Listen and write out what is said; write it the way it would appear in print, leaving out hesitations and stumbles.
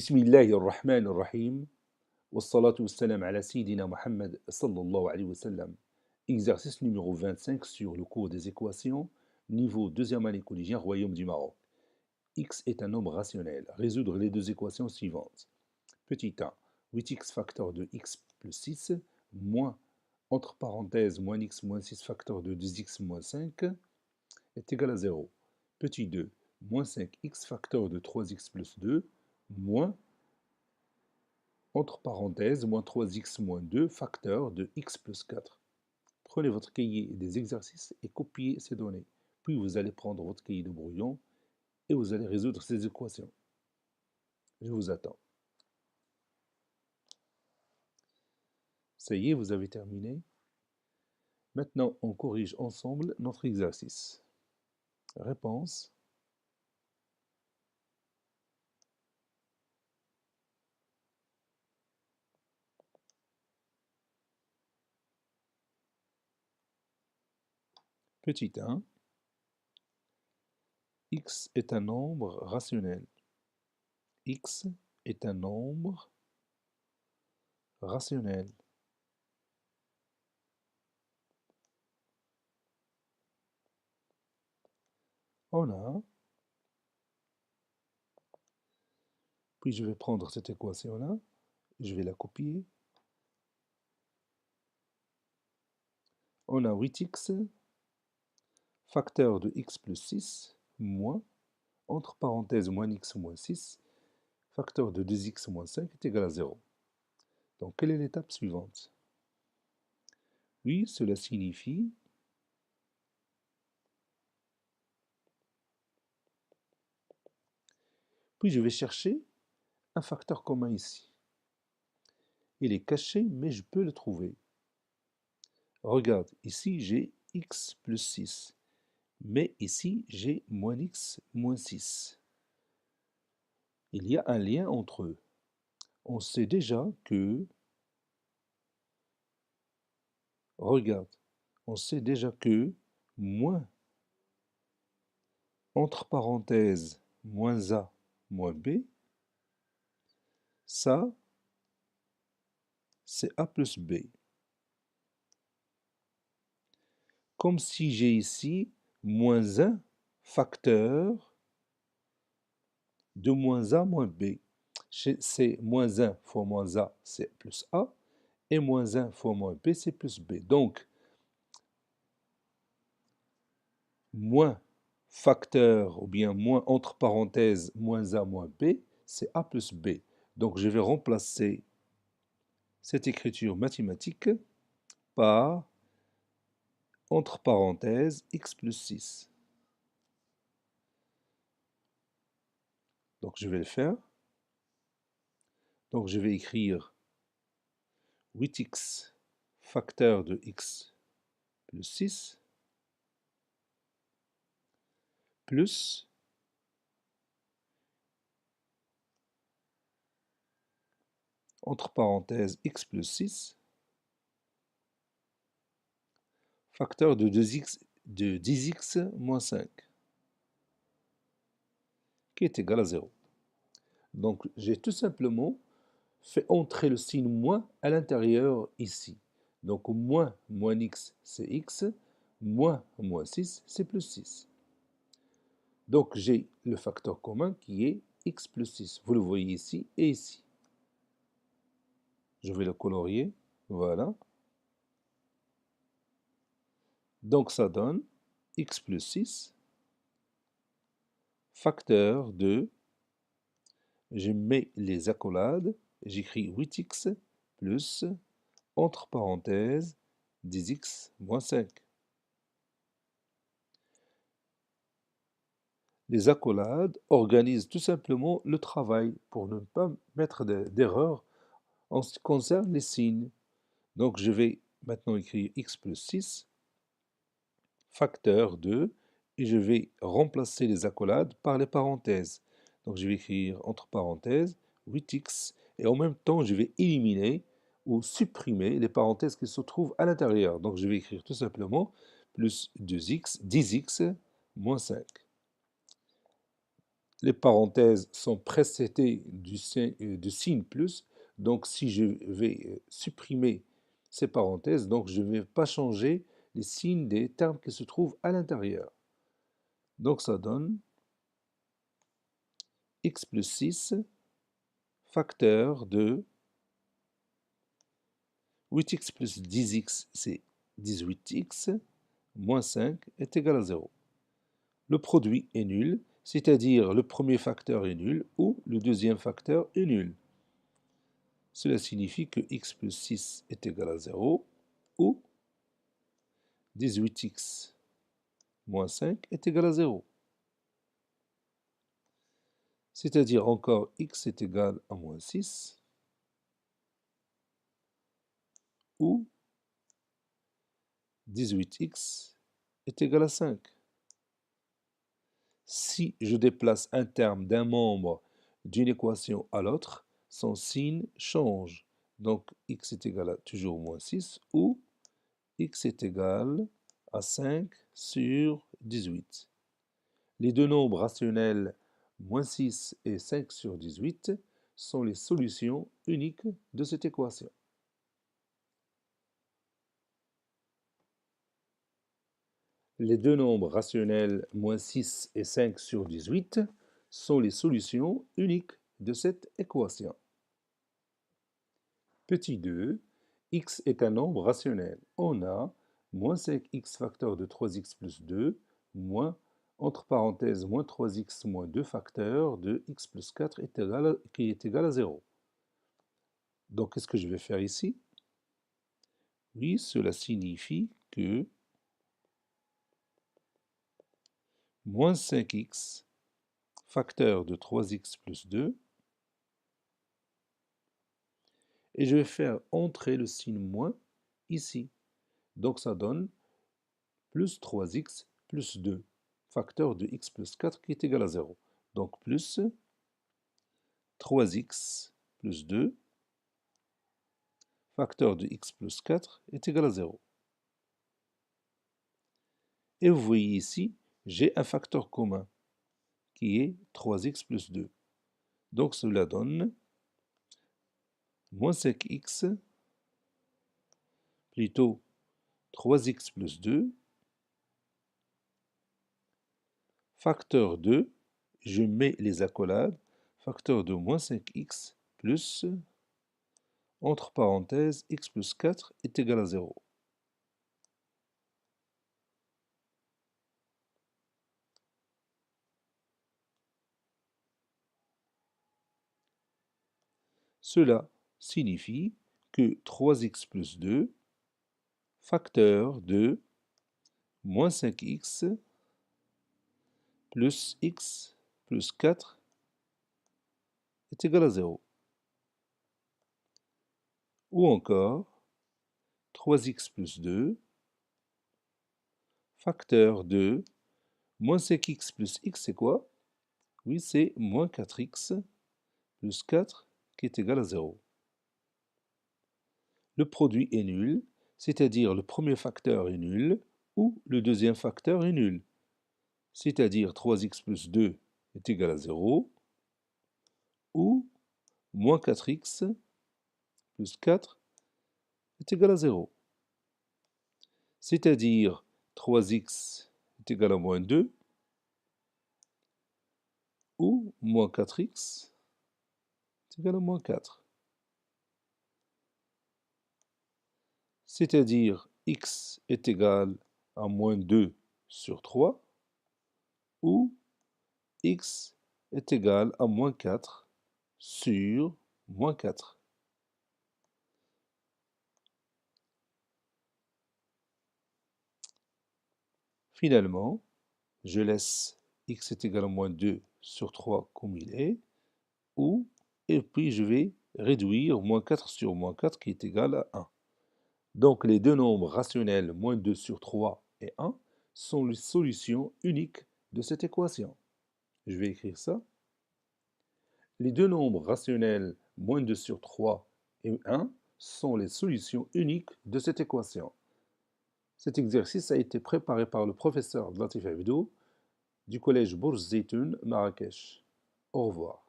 بسم الله الرحمن الرحيم والصلاة والسلام على سيدنا Mohammed sallallahu alayhi wa sallam. Exercice numéro 25 sur le cours des équations, niveau deuxième année collégien, Royaume du Maroc. X est un nombre rationnel. Résoudre les deux équations suivantes. Petit 1, 8x facteur de x plus 6, moins, entre parenthèses, moins x moins 6 facteur de 2x moins 5, est égal à 0. Petit 2, moins 5x facteur de 3x plus 2, moins, entre parenthèses, moins 3x moins 2 facteur de x plus 4. Prenez votre cahier des exercices et copiez ces données. Puis vous allez prendre votre cahier de brouillon et vous allez résoudre ces équations. Je vous attends. Ça y est, vous avez terminé. Maintenant, on corrige ensemble notre exercice. Réponse. Petit 1. X est un nombre rationnel. X est un nombre rationnel. On a, puis je vais prendre cette équation-là, je vais la copier. On a 8x facteur de x plus 6 moins, entre parenthèses, moins x moins 6, facteur de 2x moins 5 est égal à 0. Donc, quelle est l'étape suivante? Oui, cela signifie puis je vais chercher un facteur commun ici. Il est caché, mais je peux le trouver. Regarde, ici j'ai x plus 6, mais ici j'ai moins x moins 6. Il y a un lien entre eux. On sait déjà que, regarde, on sait déjà que moins, entre parenthèses, moins a moins b, ça, c'est a plus b. Comme si j'ai ici moins 1 facteur de moins a moins b. C'est moins 1 fois moins a, c'est plus a, et moins 1 fois moins b, c'est plus b. Donc, moins facteur, ou bien moins entre parenthèses, moins a moins b, c'est a plus b. Donc, je vais remplacer cette écriture mathématique par, entre parenthèses, x plus 6. Donc, je vais le faire. Donc, je vais écrire 8x facteur de x plus 6 plus entre parenthèses x plus 6 facteur de 10x moins 5 qui est égal à 0. Donc j'ai tout simplement fait entrer le signe moins à l'intérieur ici. Donc moins x c'est x, moins 6 c'est plus 6. Donc j'ai le facteur commun qui est x plus 6. Vous le voyez ici et ici. Je vais le colorier. Voilà. Donc ça donne x plus 6 facteur de, je mets les accolades, j'écris 8x plus, entre parenthèses, 10x moins 5. Les accolades organisent tout simplement le travail pour ne pas mettre d'erreur en ce qui concerne les signes. Donc je vais maintenant écrire x plus 6 facteur de, et je vais remplacer les accolades par les parenthèses. Donc je vais écrire entre parenthèses 8x, et en même temps je vais éliminer ou supprimer les parenthèses qui se trouvent à l'intérieur. Donc je vais écrire tout simplement plus 2x, 10x moins 5. Les parenthèses sont précédées de signe plus. Donc, si je vais supprimer ces parenthèses, donc je ne vais pas changer les signes des termes qui se trouvent à l'intérieur. Donc, ça donne x plus 6 facteur de 8x plus 10x, c'est 18x, moins 5 est égal à 0. Le produit est nul, c'est-à-dire le premier facteur est nul ou le deuxième facteur est nul. Cela signifie que x plus 6 est égal à 0 ou 18x moins 5 est égal à 0. C'est-à-dire encore x est égal à moins 6 ou 18x est égal à 5. Si je déplace un terme d'un membre d'une équation à l'autre, son signe change. Donc x est égal à toujours moins 6 ou x est égal à 5 sur 18. Les deux nombres rationnels moins 6 et 5 sur 18 sont les solutions uniques de cette équation. Les deux nombres rationnels moins 6 et 5 sur 18 sont les solutions uniques de cette équation. Petit 2, x est un nombre rationnel. On a moins 5x facteur de 3x plus 2, moins, entre parenthèses, moins 3x moins 2 facteur de x plus 4 qui est égal à 0. Donc, qu'est-ce que je vais faire ici? Oui, cela signifie que moins 5x facteur de 3x plus 2, et je vais faire entrer le signe moins ici. Donc ça donne plus 3x plus 2, facteur de x plus 4 qui est égal à 0. Donc plus 3x plus 2, facteur de x plus 4 est égal à 0. Et vous voyez ici, j'ai un facteur commun qui est 3x plus 2. Donc cela donne moins 5x, plutôt 3x plus 2, facteur de, je mets les accolades, facteur de moins 5x plus, entre parenthèses, x plus 4 est égal à 0. Cela signifie que 3x plus 2, facteur de moins 5x plus x plus 4 est égal à 0. Ou encore 3x plus 2, facteur de moins 5x plus x, c'est quoi? Oui, c'est moins 4x plus 4 qui est égal à 0. Le produit est nul, c'est-à-dire le premier facteur est nul ou le deuxième facteur est nul. C'est-à-dire 3x plus 2 est égal à 0 ou moins 4x plus 4 est égal à 0. C'est-à-dire 3x est égal à moins 2 ou moins 4x est égal à moins 4. C'est-à-dire x est égal à moins 2 sur 3 ou x est égal à moins 4 sur moins 4. Finalement, je laisse x est égal à moins 2 sur 3 comme il est, et puis je vais réduire moins 4 sur moins 4 qui est égal à 1. Donc les deux nombres rationnels moins 2 sur 3 et 1 sont les solutions uniques de cette équation. Je vais écrire ça. Les deux nombres rationnels moins 2 sur 3 et 1 sont les solutions uniques de cette équation. Cet exercice a été préparé par le professeur Latif Abdou du collège Bourj Zeytoun, Marrakech. Au revoir.